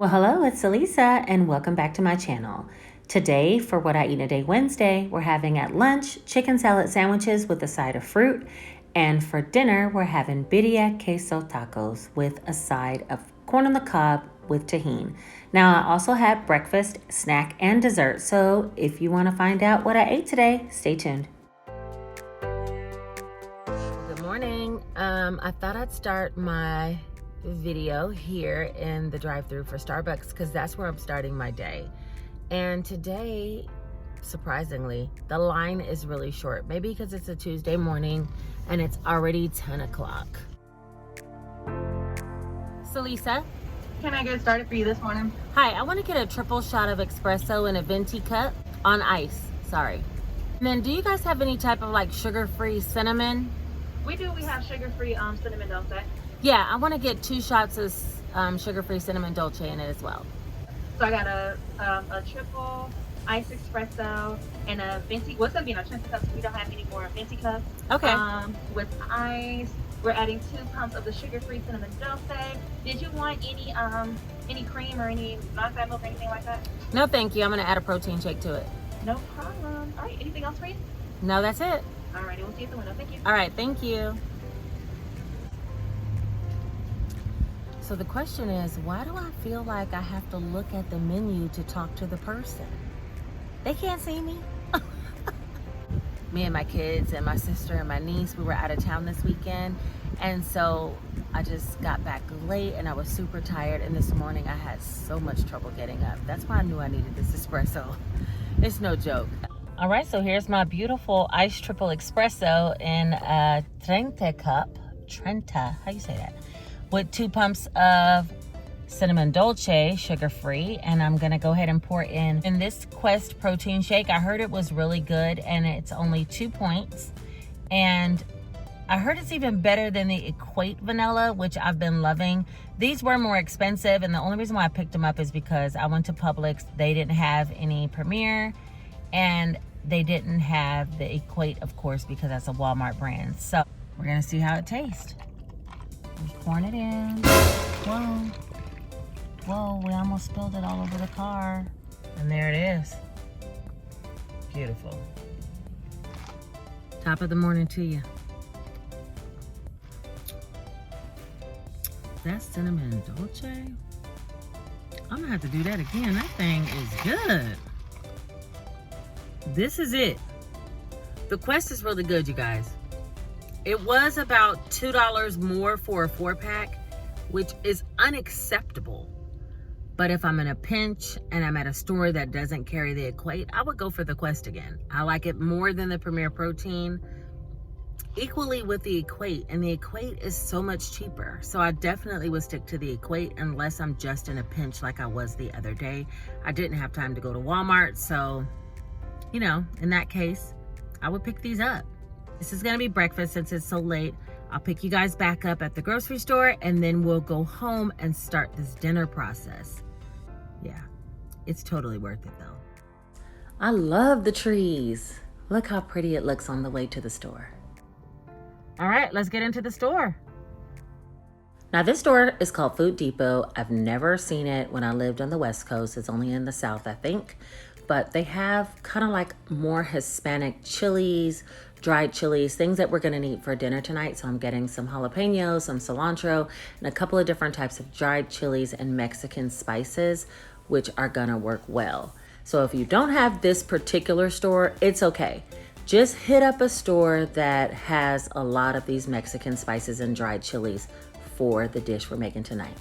Well, hello, it's Elisa, and welcome back to my channel. Today, for What I Eat in a Day Wednesday, we're having at lunch chicken salad sandwiches with a side of fruit, and for dinner, we're having Birria Queso tacos with a side of corn on the cob with tahini. Now, I also had breakfast, snack, and dessert, so if you want to find out what I ate today, stay tuned. Good morning. I thought I'd start my video here in the drive-thru for Starbucks because that's where I'm starting my day. And today, surprisingly, the line is really short. Maybe because it's a Tuesday morning and it's already 10 o'clock. So Lisa, can I get started for you this morning? hi, I want to get a triple shot of espresso in a venti cup on ice. Sorry. And then do you guys have any type of like sugar-free cinnamon? We do. We have sugar-free cinnamon dolce. Yeah, I want to get 2 shots of sugar-free cinnamon dolce in it as well. So I got a triple ice espresso and a venti. What's gonna be in our trinity cups? We don't have any more venti cups. Okay. With ice, we're adding 2 pumps of the sugar-free cinnamon dolce. Did you want any cream or any non-fat milk or anything like that? No, thank you. I'm gonna add a protein shake to it. No problem. All right. Anything else for you? No, that's it. All righty. We'll see you at the window. Thank you. All right, thank you. So the question is, why do I feel like I have to look at the menu to talk to the person? They can't see me. Me and my kids and my sister and my niece, we were out of town this weekend. And so I just got back late and I was super tired. And this morning I had so much trouble getting up. That's why I knew I needed this espresso. It's no joke. All right, so here's my beautiful iced triple espresso in a Trenta cup. Trenta, how you say that? With 2 pumps of cinnamon dolce, sugar-free, and I'm gonna go ahead and pour in this Quest protein shake. I heard it was really good, and it's only 2 points, and I heard it's even better than the Equate vanilla, which I've been loving. These were more expensive, and the only reason why I picked them up is because I went to Publix. They didn't have any Premier, and they didn't have the Equate, of course, because that's a Walmart brand. So we're gonna see how it tastes. Just pouring it in. Whoa. Whoa, we almost spilled it all over the car. And there it is. Beautiful. Top of the morning to you. That's cinnamon dolce. I'm gonna have to do that again. That thing is good. This is it. The Quest is really good, you guys. It was about $2 more for a 4-pack, which is unacceptable. But if I'm in a pinch and I'm at a store that doesn't carry the Equate, I would go for the Quest again. I like it more than the Premier Protein, equally with the Equate, and the Equate is so much cheaper. So I definitely would stick to the Equate unless I'm just in a pinch like I was the other day. I didn't have time to go to Walmart, so, you know, in that case, I would pick these up. This is gonna be breakfast since it's so late. I'll pick you guys back up at the grocery store and then we'll go home and start this dinner process. Yeah, it's totally worth it though. I love the trees. Look how pretty it looks on the way to the store. All right, let's get into the store. Now this store is called Food Depot. I've never seen it when I lived on the West Coast. It's only in the South, I think. But they have kind of like more Hispanic chilies, dried chilies, things that we're gonna need for dinner tonight. So I'm getting some jalapenos, some cilantro, and a couple of different types of dried chilies and Mexican spices, which are gonna work well. So if you don't have this particular store, it's okay. Just hit up a store that has a lot of these Mexican spices and dried chilies for the dish we're making tonight.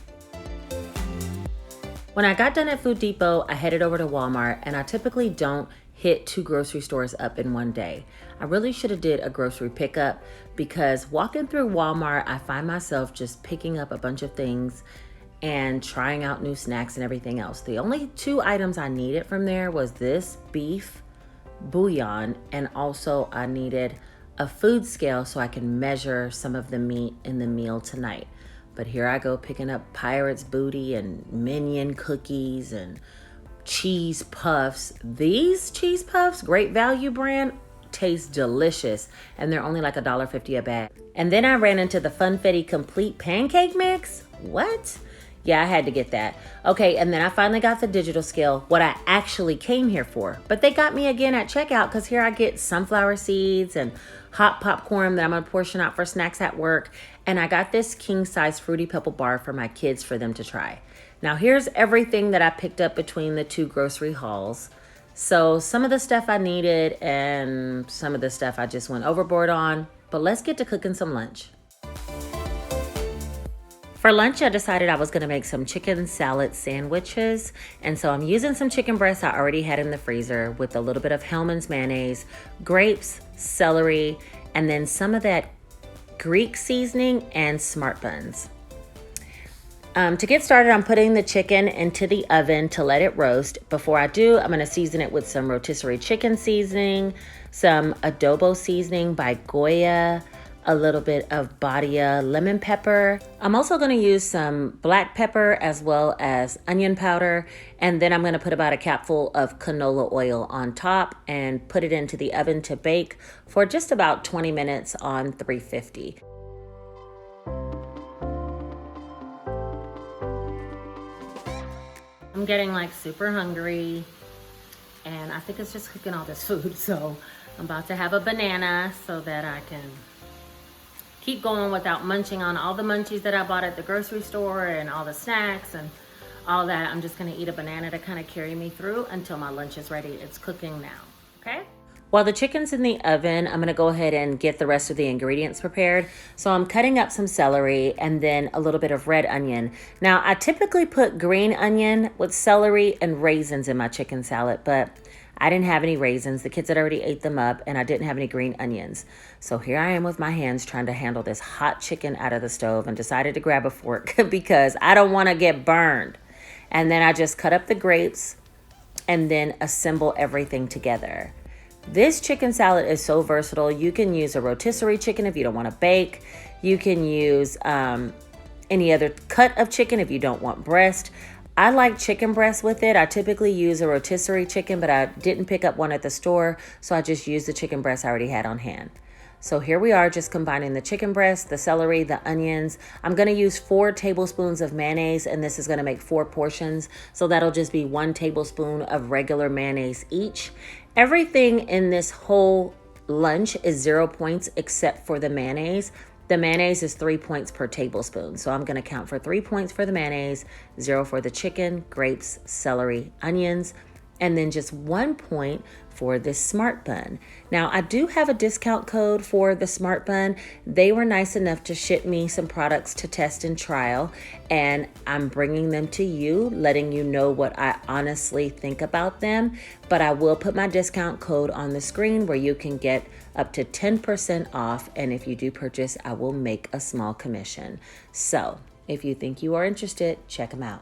When I got done at Food Depot, I headed over to Walmart, and I typically don't hit 2 grocery stores up in one day. I really should have did a grocery pickup because walking through Walmart, I find myself just picking up a bunch of things and trying out new snacks and everything else. The only 2 items I needed from there was this beef bouillon, and also I needed a food scale so I can measure some of the meat in the meal tonight. But here I go picking up Pirate's Booty and Minion cookies and cheese puffs. These cheese puffs, Great Value brand, taste delicious, and they're only like $1.50 a bag. And then I ran into the Funfetti Complete Pancake Mix. What? Yeah, I had to get that. Okay, and then I finally got the digital scale, what I actually came here for. But they got me again at checkout because here I get sunflower seeds and hot popcorn that I'm gonna portion out for snacks at work. And I got this king size Fruity Pebble bar for my kids for them to try. Now here's everything that I picked up between the 2 grocery hauls. So some of the stuff I needed and some of the stuff I just went overboard on. But let's get to cooking some lunch. For lunch, I decided I was gonna make some chicken salad sandwiches. And so I'm using some chicken breasts I already had in the freezer with a little bit of Hellmann's mayonnaise, grapes, celery, and then some of that Greek seasoning and smart buns. To get started, I'm putting the chicken into the oven to let it roast. Before I do, I'm gonna season it with some rotisserie chicken seasoning, some adobo seasoning by Goya, a little bit of Badia lemon pepper. I'm also gonna use some black pepper as well as onion powder. And then I'm gonna put about a capful of canola oil on top and put it into the oven to bake for just about 20 minutes on 350. I'm getting like super hungry and I think it's just cooking all this food. So I'm about to have a banana so that I can keep going without munching on all the munchies that I bought at the grocery store and all the snacks and all that. I'm just gonna eat a banana to kind of carry me through until my lunch is ready. It's cooking now, okay? While the chicken's in the oven, I'm gonna go ahead and get the rest of the ingredients prepared. So I'm cutting up some celery and then a little bit of red onion. Now, I typically put green onion with celery and raisins in my chicken salad, but I didn't have any raisins. The kids had already ate them up and I didn't have any green onions. So here I am with my hands trying to handle this hot chicken out of the stove and decided to grab a fork because I don't want to get burned. And then I just cut up the grapes and then assemble everything together. This chicken salad is so versatile. You can use a rotisserie chicken if you don't want to bake. You can use any other cut of chicken if you don't want breast. I like chicken breast with it. I typically use a rotisserie chicken, but I didn't pick up one at the store, so I just used the chicken breast I already had on hand. So here we are, just combining the chicken breast, the celery, the onions. I'm gonna use 4 tablespoons of mayonnaise, and this is gonna make 4 portions. So that'll just be 1 tablespoon of regular mayonnaise each. Everything in this whole lunch is 0 points except for the mayonnaise. The mayonnaise is 3 points per tablespoon. So I'm gonna count for 3 points for the mayonnaise, 0 for the chicken, grapes, celery, onions, and then just 1 point for this smart bun. Now I do have a discount code for the smart bun. They were nice enough to ship me some products to test and trial, and I'm bringing them to you, letting you know what I honestly think about them. But I will put my discount code on the screen where you can get up to 10% off. And if you do purchase, I will make a small commission. So if you think you are interested, check them out.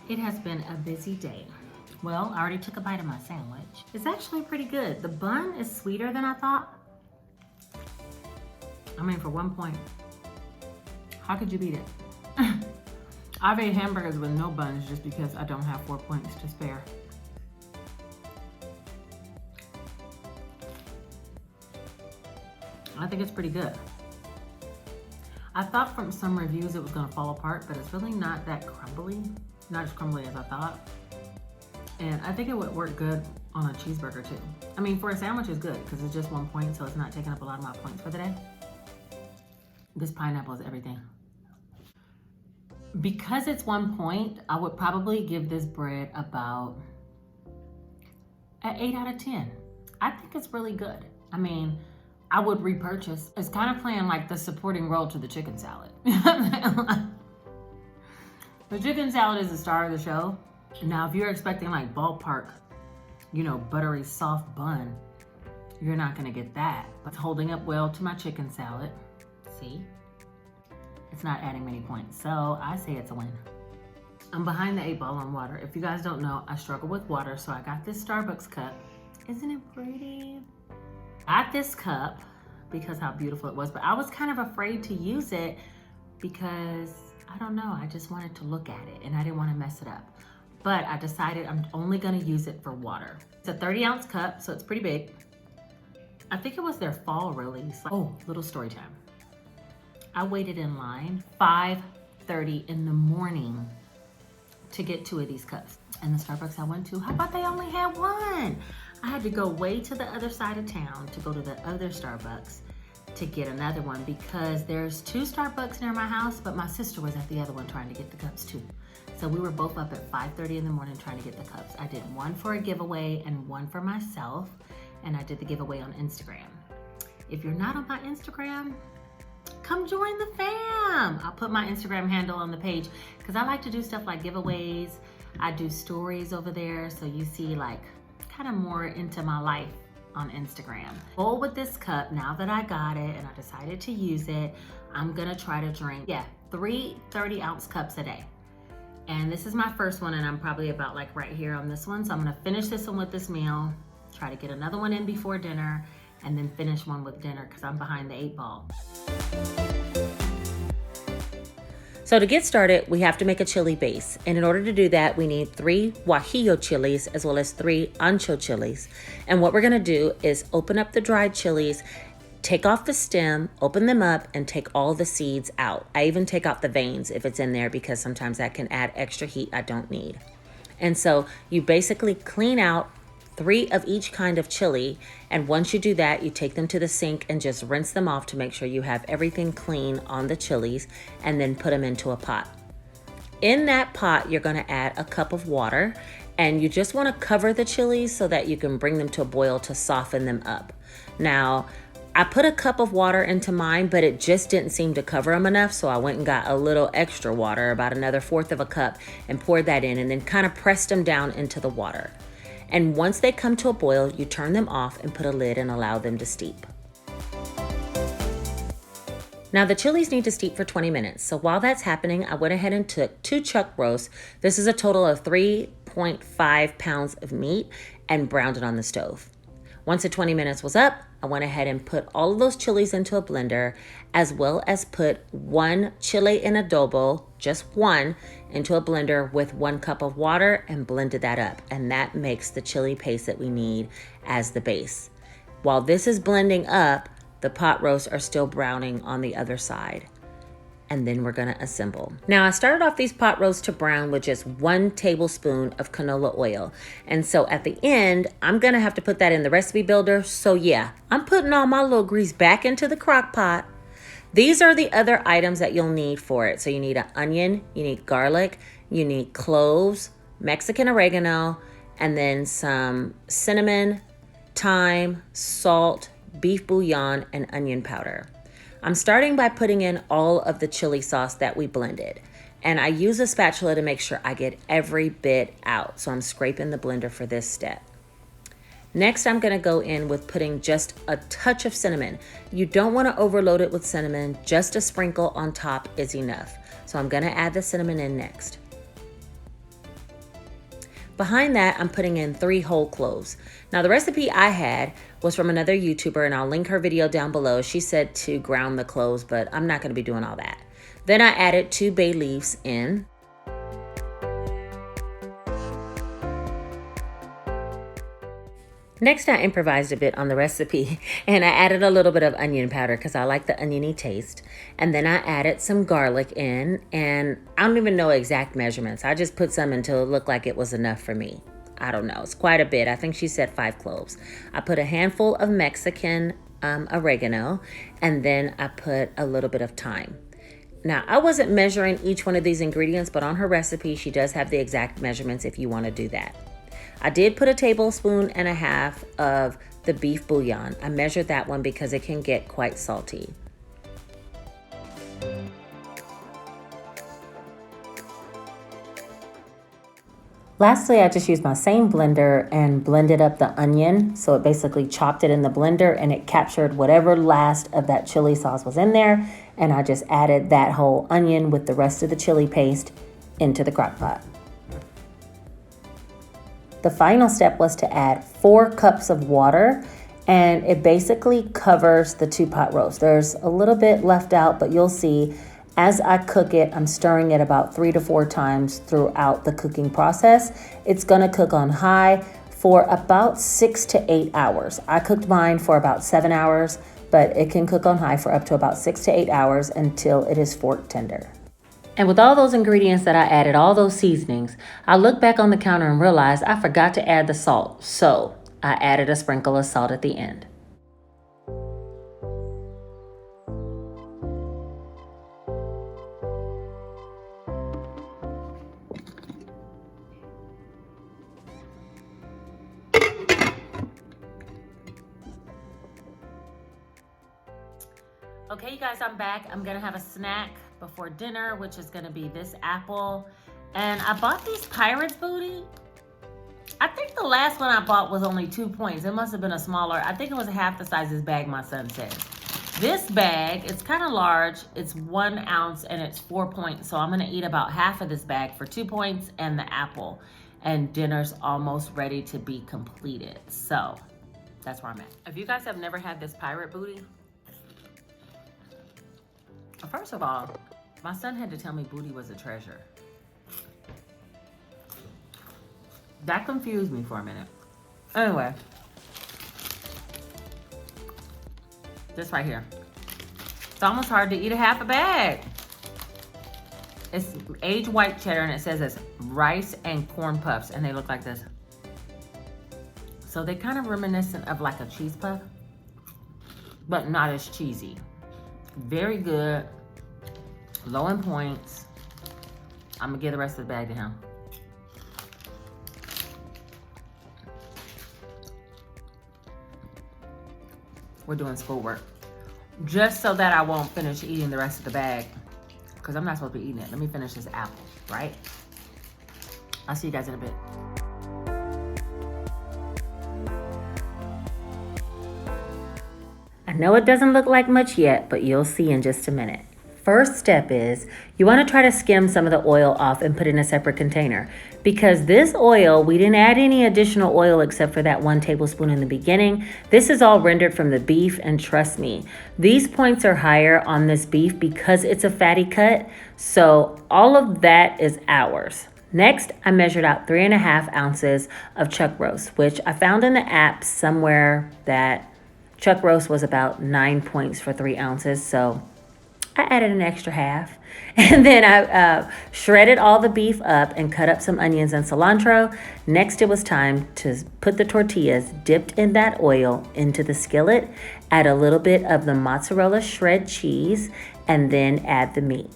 It has been a busy day. Well, I already took a bite of my sandwich. It's actually pretty good. The bun is sweeter than I thought. I mean, for 1 point, how could you beat it? I've ate hamburgers with no buns just because I don't have 4 points to spare. I think it's pretty good. I thought from some reviews it was gonna fall apart, but it's really not that crumbly. Not as crumbly as I thought. And I think it would work good on a cheeseburger too. I mean, for a sandwich is good because it's just 1 point, so it's not taking up a lot of my points for the day. This pineapple is everything. Because it's 1 point, I would probably give this bread about an 8 out of 10. I think it's really good. I mean, I would repurchase. It's kind of playing like the supporting role to the chicken salad. The chicken salad is the star of the show. Now, if you're expecting like ballpark, buttery soft bun, you're not gonna get that. But it's holding up well to my chicken salad. See? It's not adding many points, so I say it's a win. I'm behind the 8 ball on water. If you guys don't know, I struggle with water, so I got this Starbucks cup. Isn't it pretty? I got this cup because how beautiful it was, but I was kind of afraid to use it because, I don't know, I just wanted to look at it and I didn't want to mess it up. But I decided I'm only gonna use it for water. It's a 30-ounce cup, so it's pretty big. I think it was their fall release. Oh, little story time. I waited in line 5:30 in the morning to get 2 of these cups. And the Starbucks I went to, how about they only had 1? I had to go way to the other side of town to go to the other Starbucks to get another one because there's 2 Starbucks near my house, but my sister was at the other one trying to get the cups too. So we were both up at 5:30 in the morning trying to get the cups. I did one for a giveaway and one for myself, and I did the giveaway on Instagram. If you're not on my Instagram, come join the fam. I'll put my Instagram handle on the page because I like to do stuff like giveaways. I do stories over there, so you see like kind of more into my life on Instagram. Bowl with this cup, now that I got it and I decided to use it, I'm gonna try to drink, 3 30-ounce cups a day. And this is my first one, and I'm probably about like right here on this one. So I'm gonna finish this one with this meal, try to get another one in before dinner, and then finish one with dinner because I'm behind the 8 ball. So to get started, we have to make a chili base. And in order to do that, we need 3 guajillo chilies as well as 3 ancho chilies. And what we're gonna do is open up the dried chilies, take off the stem, open them up, and take all the seeds out. I even take out the veins if it's in there because sometimes that can add extra heat I don't need. And so you basically clean out 3 of each kind of chili, and once you do that, you take them to the sink and just rinse them off to make sure you have everything clean on the chilies, and then put them into a pot. In that pot, you're gonna add a cup of water, and you just wanna cover the chilies so that you can bring them to a boil to soften them up. Now, I put a cup of water into mine, but it just didn't seem to cover them enough, so I went and got a little extra water, about another 1/4 of a cup, and poured that in, and then kind of pressed them down into the water. And once they come to a boil, you turn them off and put a lid and allow them to steep. Now the chilies need to steep for 20 minutes. So while that's happening, I went ahead and took 2 chuck roasts. This is a total of 3.5 pounds of meat, and browned it on the stove. Once the 20 minutes was up, I went ahead and put all of those chilies into a blender, as well as put 1 chile en adobo, just 1, into a blender with 1 cup of water and blended that up. And that makes the chili paste that we need as the base. While this is blending up, the pot roasts are still browning on the other side. And then we're gonna assemble. Now I started off these pot roasts to brown with just 1 tablespoon of canola oil. And so at the end, I'm gonna have to put that in the recipe builder. So yeah, I'm putting all my little grease back into the crock pot. These are the other items that you'll need for it. So you need an onion, you need garlic, you need cloves, Mexican oregano, and then some cinnamon, thyme, salt, beef bouillon, and onion powder. I'm starting by putting in all of the chili sauce that we blended. And I use a spatula to make sure I get every bit out. So I'm scraping the blender for this step. Next, I'm gonna go in with putting just a touch of cinnamon. You don't wanna overload it with cinnamon, just a sprinkle on top is enough. So I'm gonna add the cinnamon in next. Behind that, I'm putting in 3 whole cloves. Now the recipe I had was from another YouTuber, and I'll link her video down below. She said to ground the cloves, but I'm not gonna be doing all that. Then I added 2 bay leaves in. Next, I improvised a bit on the recipe, and I added a little bit of onion powder because I like the oniony taste. And then I added some garlic in, and I don't even know exact measurements. I just put some until it looked like it was enough for me. I don't know, it's quite a bit. I think she said 5 cloves. I put a handful of Mexican oregano, and then I put a little bit of thyme. Now, I wasn't measuring each one of these ingredients, but on her recipe, she does have the exact measurements if you want to do that. I did put a tablespoon and a half of the beef bouillon. I measured that one because it can get quite salty. Lastly, I just used my same blender and blended up the onion. So it basically chopped it in the blender and it captured whatever last of that chili sauce was in there. And I just added that whole onion with the rest of the chili paste into the crock pot. The final step was to add 4 cups of water, and it basically covers the 2 pot roast. There's a little bit left out, but you'll see as I cook it, I'm stirring it about 3 to 4 times throughout the cooking process. It's gonna cook on high for about 6 to 8 hours. I cooked mine for about 7 hours, but it can cook on high for up to about 6 to 8 hours until it is fork tender. And with all those ingredients that I added, all those seasonings, I looked back on the counter and realized I forgot to add the salt. So I added a sprinkle of salt at the end. Okay, you guys, I'm back. I'm gonna have a snack before dinner, which is gonna be this apple. And I bought these Pirates booty. I think the last one I bought was only 2 points. It must have been a smaller, I think it was half the size of this bag my son said. This bag, it's kind of large. It's 1 ounce and it's 4 points. So I'm gonna eat about half of this bag for 2 points and the apple. And dinner's almost ready to be completed. So that's where I'm at. If you guys have never had this pirate booty, first of all, my son had to tell me booty was a treasure. That confused me for a minute. Anyway, this right here. It's almost hard to eat a half a bag. It's aged white cheddar and it says it's rice and corn puffs and they look like this. So they're kind of reminiscent of like a cheese puff, but not as cheesy. Very good, low in points. I'm gonna give the rest of the bag to him. We're doing schoolwork. Just so that I won't finish eating the rest of the bag, because I'm not supposed to be eating it. Let me finish this apple, right? I'll see you guys in a bit. I know it doesn't look like much yet, but you'll see in just a minute. First step is you want to try to skim some of the oil off and put it in a separate container, because this oil, we didn't add any additional oil except for that 1 tablespoon in the beginning. This is all rendered from the beef, and trust me, these points are higher on this beef because it's a fatty cut. So all of that is ours. Next, I measured out 3.5 ounces of chuck roast, which I found in the app somewhere that chuck roast was about 9 points for 3 ounces. So I added an extra half. And then I shredded all the beef up and cut up some onions and cilantro. Next, it was time to put the tortillas dipped in that oil into the skillet, add a little bit of the mozzarella shred cheese, and then add the meat.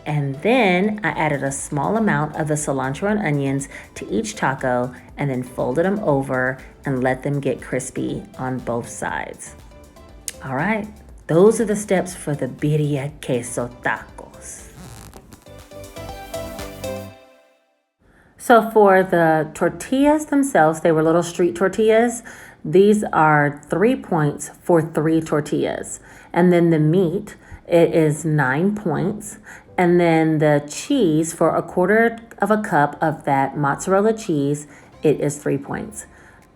And then I added a small amount of the cilantro and onions to each taco and then folded them over and let them get crispy on both sides. All right, those are the steps for the Birria Queso tacos. So for the tortillas themselves, they were little street tortillas. These are 3 points for 3 tortillas. And then the meat, it is 9 points. And then the cheese, for 1/4 of a cup of that mozzarella cheese, it is 3 points.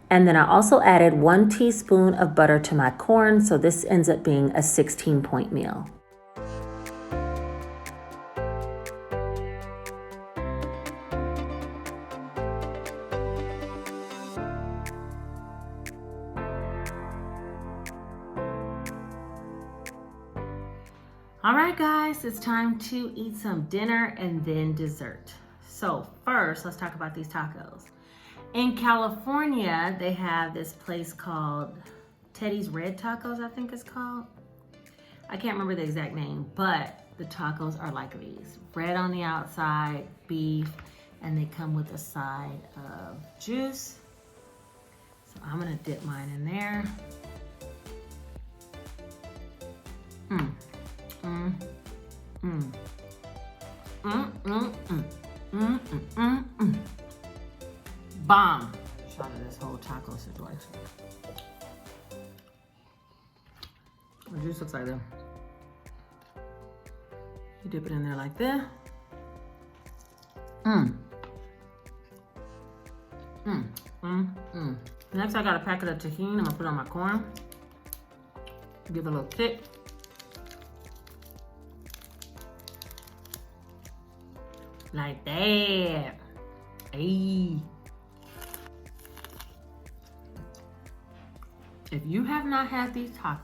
And then I also added 1 teaspoon of butter to my corn, so this ends up being a 16-point meal. All right, guys, it's time to eat some dinner and then dessert. So first, let's talk about these tacos. In California, they have this place called Teddy's Red Tacos, I think it's called. I can't remember the exact name, but the tacos are like these. Red on the outside, beef, and they come with a side of juice. So I'm gonna dip mine in there. Bomb shot of this whole taco situation. The juice looks like this. You dip it in there like this. Next, I got a packet of tahini. I'm gonna put it on my corn. Give it a little kick. Like that. Hey. If you have not had these tacos,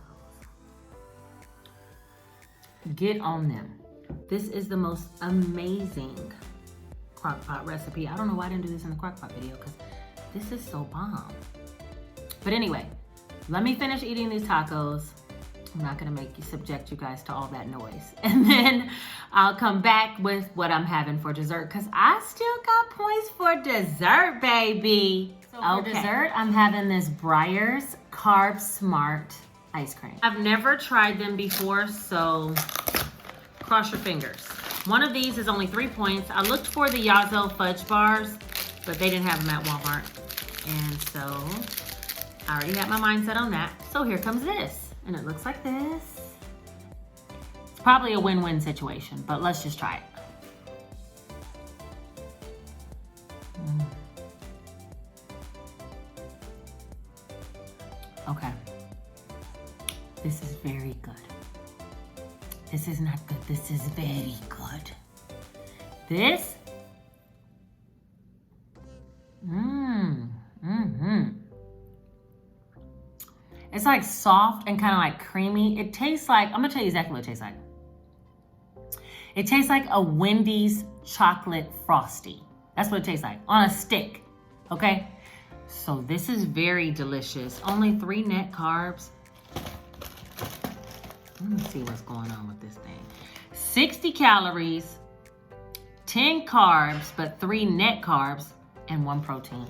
Get on them. This is the most amazing crock pot recipe. I don't know why I didn't do this in the crock pot video because this is so bomb. But anyway, let me finish eating these tacos. I'm not gonna subject you guys to all that noise. And then I'll come back with what I'm having for dessert because I still got points for dessert, baby. So for dessert, I'm having this Breyers Carb Smart ice cream. I've never tried them before, so cross your fingers. One of these is only 3 points. I looked for the Yazo fudge bars, but they didn't have them at Walmart. And so I already had my mind set on that. So here comes this. And it looks like this. It's probably a win-win situation, but let's just try it. Okay. This is very good. This is not good. This is very good. This. It's like soft and kind of like creamy. It tastes like, I'm gonna tell you exactly what it tastes like. It tastes like a Wendy's chocolate frosty. That's what it tastes like, on a stick, okay? So this is very delicious. Only 3 net carbs. Let me see what's going on with this thing. 60 calories, 10 carbs, but 3 net carbs, and 1 protein.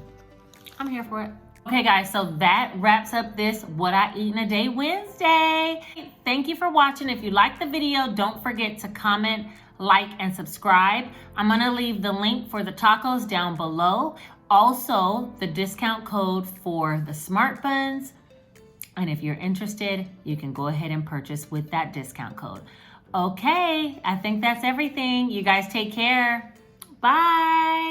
I'm here for it. Okay guys, so that wraps up this What I Eat in a Day Wednesday. Thank you for watching. If you liked the video, don't forget to comment, like, and subscribe. I'm gonna leave the link for the tacos down below. Also, the discount code for the Smart Buns. And if you're interested, you can go ahead and purchase with that discount code. Okay, I think that's everything. You guys take care. Bye.